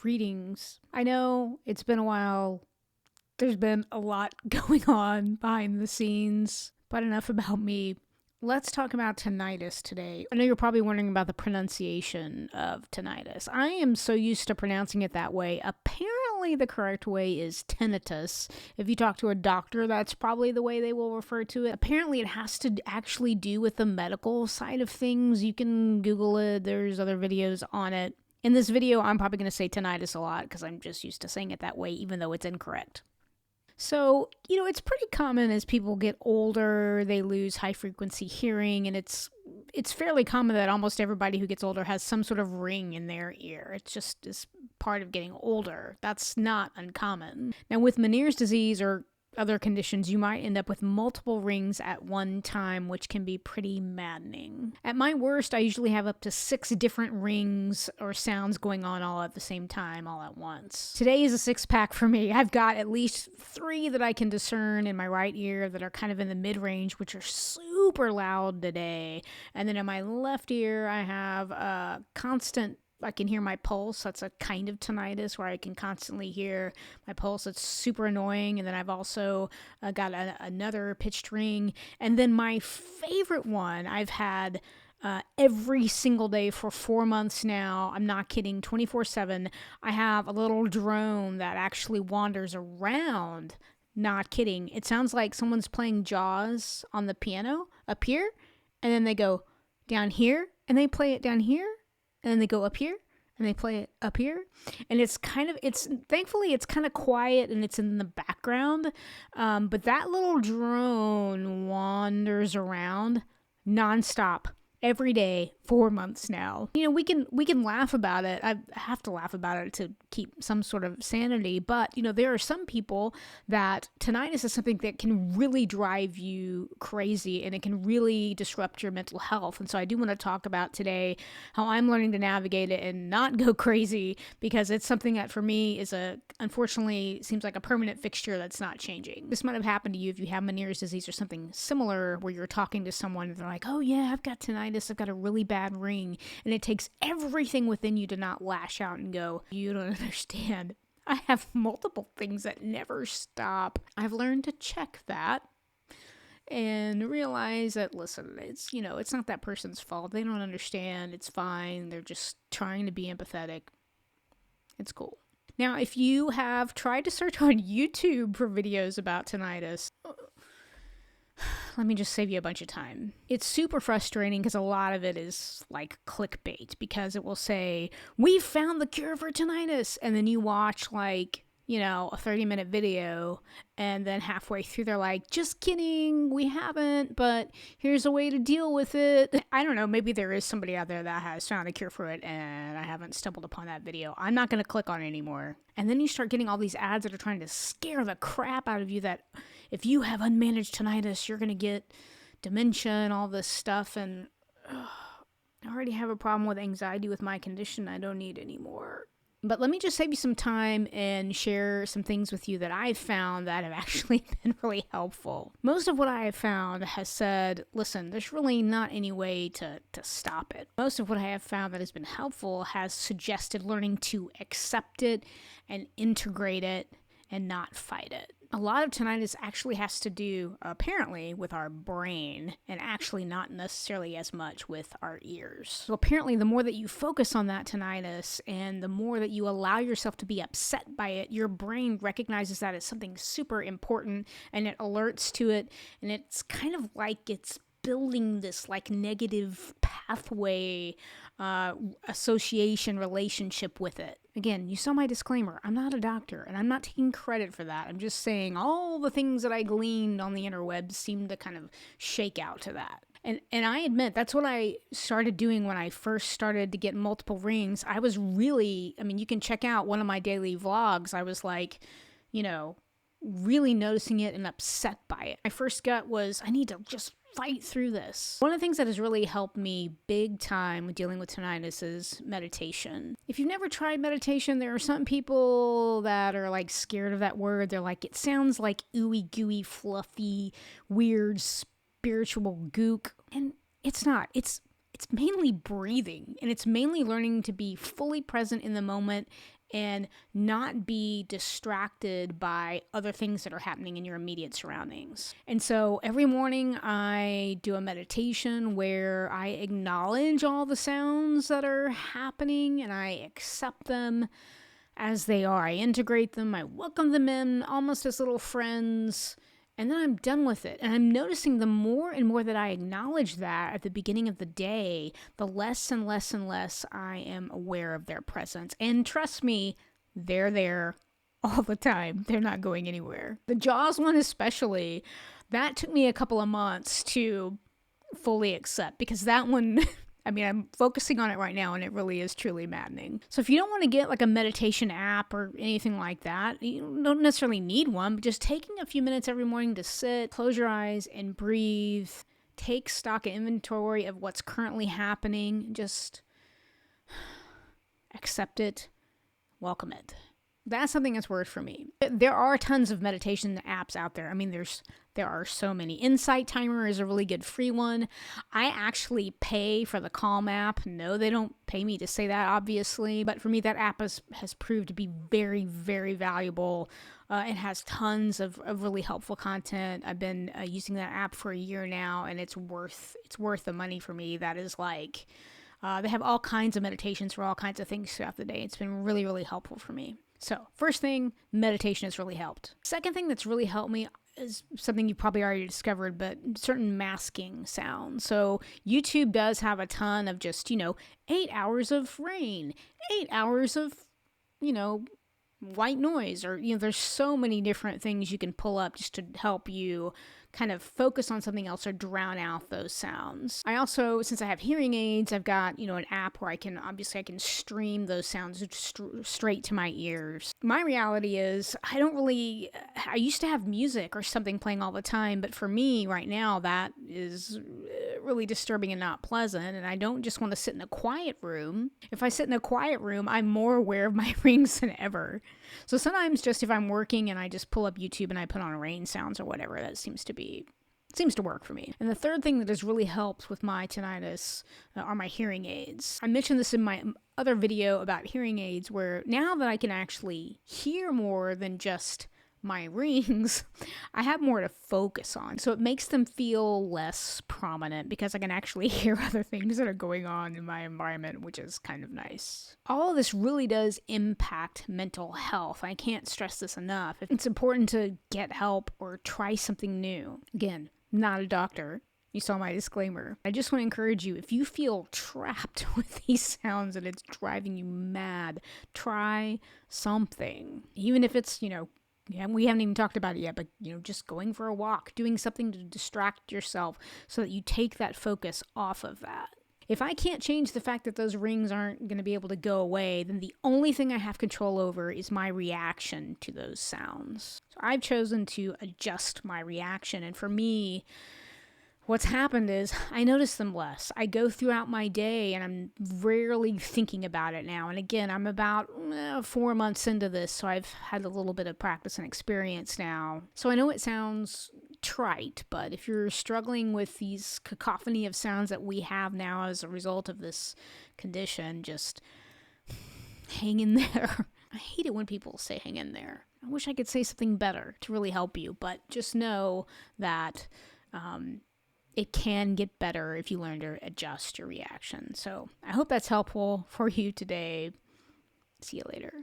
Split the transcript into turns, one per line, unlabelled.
Greetings. I know it's been a while. There's been a lot going on behind the scenes, but enough about me. Let's talk about tinnitus today. I know you're probably wondering about the pronunciation of tinnitus. I am so used to pronouncing it that way. Apparently, the correct way is tinnitus. If you talk to a doctor, that's probably the way they will refer to it. Apparently, it has to actually do with the medical side of things. You can Google it. There's other videos on it. In this video, I'm probably going to say tinnitus a lot because I'm just used to saying it that way, even though it's incorrect. So, it's pretty common as people get older, they lose high-frequency hearing, and it's fairly common that almost everybody who gets older has some sort of ring in their ear. It's just is part of getting older. That's not uncommon. Now, with Meniere's disease or other conditions, you might end up with multiple rings at one time, which can be pretty maddening. At my worst, I usually have up to 6 different rings or sounds going on all at the same time, all at once. Today is a 6-pack for me. I've got at least 3 that I can discern in my right ear that are kind of in the mid-range, which are super loud today. And then in my left ear, I have a constant I can hear my pulse. That's a kind of tinnitus where I can constantly hear my pulse. It's super annoying. And then I've also got another pitched ring. And then my favorite one I've had every single day for 4 months now. I'm not kidding, 24/7. I have a little drone that actually wanders around. Not kidding. It sounds like someone's playing Jaws on the piano up here. And then they go down here and they play it down here. And then they go up here and they play it up here. And thankfully it's kind of quiet and it's in the background. But that little drone wanders around nonstop every day, 4 months now. We can laugh about it. I have to laugh about it to keep some sort of sanity. But, there are some people that tinnitus is something that can really drive you crazy and it can really disrupt your mental health. And so I do want to talk about today how I'm learning to navigate it and not go crazy, because it's something that for me is unfortunately seems like a permanent fixture that's not changing. This might have happened to you if you have Meniere's disease or something similar, where you're talking to someone and they're like, oh yeah, I've got tinnitus, I've got a really bad ring, and it takes everything within you to not lash out and go, you don't understand. I have multiple things that never stop. I've learned to check that and realize that, listen, it's not that person's fault. They don't understand. It's fine. They're just trying to be empathetic. It's cool. Now, if you have tried to search on YouTube for videos about tinnitus, let me just save you a bunch of time. It's super frustrating because a lot of it is like clickbait, because it will say, we've found the cure for tinnitus. And then you watch a 30-minute video, and then halfway through they're like, just kidding, we haven't, but here's a way to deal with it. I don't know, maybe there is somebody out there that has found a cure for it and I haven't stumbled upon that video. I'm not going to click on it anymore. And then you start getting all these ads that are trying to scare the crap out of you, that if you have unmanaged tinnitus, you're going to get dementia and all this stuff. And I already have a problem with anxiety with my condition. I don't need any more. But let me just save you some time and share some things with you that I've found that have actually been really helpful. Most of what I have found has said, listen, there's really not any way to stop it. Most of what I have found that has been helpful has suggested learning to accept it and integrate it and not fight it. A lot of tinnitus actually has to do, apparently, with our brain, and actually not necessarily as much with our ears. So apparently, the more that you focus on that tinnitus and the more that you allow yourself to be upset by it, your brain recognizes that as something super important and it alerts to it, and it's kind of like it's building this negative pathway association relationship with it. Again, you saw my disclaimer. I'm not a doctor, and I'm not taking credit for that. I'm just saying all the things that I gleaned on the interwebs seem to kind of shake out to that. And I admit, that's what I started doing when I first started to get multiple rings. I was really, you can check out one of my daily vlogs. I was really noticing it and upset by it. My first gut was, I need to just fight through this. One of the things that has really helped me big time with dealing with tinnitus is meditation. If you've never tried meditation, there are some people that are scared of that word. They're like, it sounds like ooey gooey, fluffy, weird, spiritual gook. And it's not. It's mainly breathing, and it's mainly learning to be fully present in the moment and not be distracted by other things that are happening in your immediate surroundings. And so every morning I do a meditation where I acknowledge all the sounds that are happening and I accept them as they are. I integrate them, I welcome them in almost as little friends, and then I'm done with it. And I'm noticing the more and more that I acknowledge that at the beginning of the day, the less and less and less I am aware of their presence. And trust me, they're there all the time. They're not going anywhere. The Jaws one especially, that took me a couple of months to fully accept, because that one... I mean, I'm focusing on it right now, and it really is truly maddening. So if you don't want to get like a meditation app or anything like that, you don't necessarily need one, but just taking a few minutes every morning to sit, close your eyes, and breathe, take stock and inventory of what's currently happening, just accept it, welcome it. That's something that's worked for me. There are tons of meditation apps out there. I mean, there are so many. Insight Timer is a really good free one. I actually pay for the Calm app. No, they don't pay me to say that, obviously. But for me, that app has proved to be very, very valuable. It has tons of really helpful content. I've been using that app for a year now, and it's worth the money for me. That is like... they have all kinds of meditations for all kinds of things throughout the day. It's been really, really helpful for me. So, first thing, meditation has really helped. Second thing that's really helped me is something you probably already discovered, but certain masking sounds. So, YouTube does have a ton of just, 8 hours of rain, 8 hours of, white noise, or, there's so many different things you can pull up just to help you kind of focus on something else or drown out those sounds. I also, since I have hearing aids, I've got, an app where I can stream those sounds straight to my ears. My reality is I used to have music or something playing all the time, but for me right now, that is really disturbing and not pleasant, and I don't just want to sit in a quiet room. If I sit in a quiet room, I'm more aware of my rings than ever. So sometimes just if I'm working and I just pull up YouTube and I put on rain sounds or whatever, that seems to work for me. And the third thing that has really helped with my tinnitus are my hearing aids. I mentioned this in my other video about hearing aids, where now that I can actually hear more than just my rings, I have more to focus on. So it makes them feel less prominent because I can actually hear other things that are going on in my environment, which is kind of nice. All of this really does impact mental health. I can't stress this enough. It's important to get help or try something new. Again, not a doctor. You saw my disclaimer. I just want to encourage you, if you feel trapped with these sounds and it's driving you mad, try something. Even if it's, we haven't even talked about it yet, but, just going for a walk, doing something to distract yourself so that you take that focus off of that. If I can't change the fact that those rings aren't going to be able to go away, then the only thing I have control over is my reaction to those sounds. So I've chosen to adjust my reaction. And for me, what's happened is I notice them less. I go throughout my day and I'm rarely thinking about it now. And again, I'm about 4 months into this, so I've had a little bit of practice and experience now. So I know it sounds trite, but if you're struggling with these cacophony of sounds that we have now as a result of this condition, just hang in there. I hate it when people say hang in there. I wish I could say something better to really help you, but just know that it can get better if you learn to adjust your reaction. So I hope that's helpful for you today. See you later.